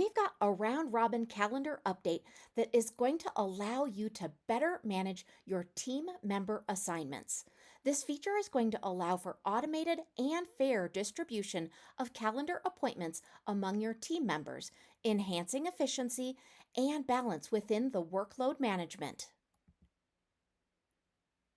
we've got a round robin calendar update that is going to allow you to better manage your team member assignments. This feature is going to allow for automated and fair distribution of calendar appointments among your team members, enhancing efficiency and balance within the workload management.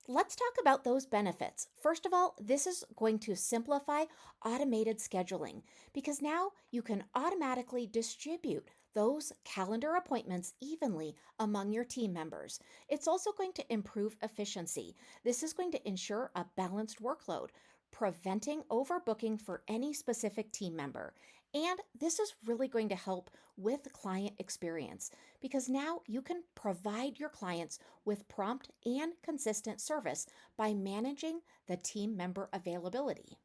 Let's talk about those benefits. First of all, this is going to simplify automated scheduling because now you can automatically distribute those calendar appointments evenly among your team members. It's also going to improve efficiency. This is going to ensure a balanced workload, preventing overbooking for any specific team member. And this is really going to help with client experience because now you can provide your clients with prompt and consistent service by managing the team member availability.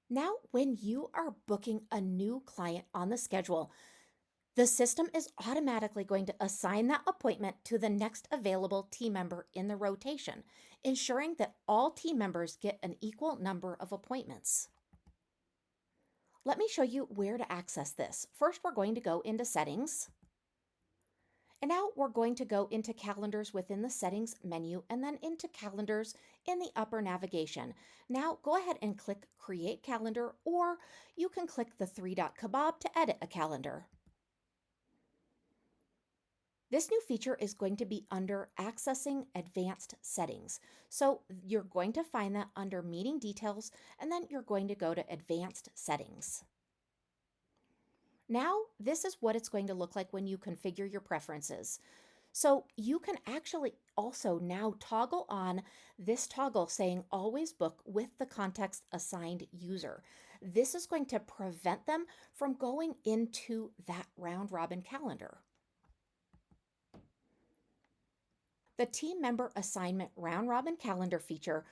Now, when you are booking a new client on the schedule, the system is automatically going to assign that appointment to the next available team member in the rotation, ensuring that all team members get an equal number of appointments. Let me show you where to access this. First, we're going to go into Settings. And now we're going to go into Calendars within the Settings menu and then into Calendars in the upper navigation. Now go ahead and click Create Calendar, or you can click the three-dot kebab to edit a calendar. This new feature is going to be under Accessing Advanced Settings. So you're going to find that under Meeting Details, and then you're going to go to Advanced Settings. Now, this is what it's going to look like when you configure your preferences. So you can actually also now toggle on this toggle saying always book with the context assigned user. This is going to prevent them from going into that round robin calendar. The team member assignment round robin calendar feature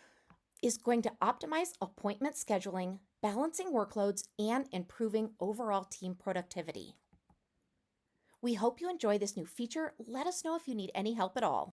is going to optimize appointment scheduling, balancing workloads, and improving overall team productivity. We hope you enjoy this new feature. Let us know if you need any help at all.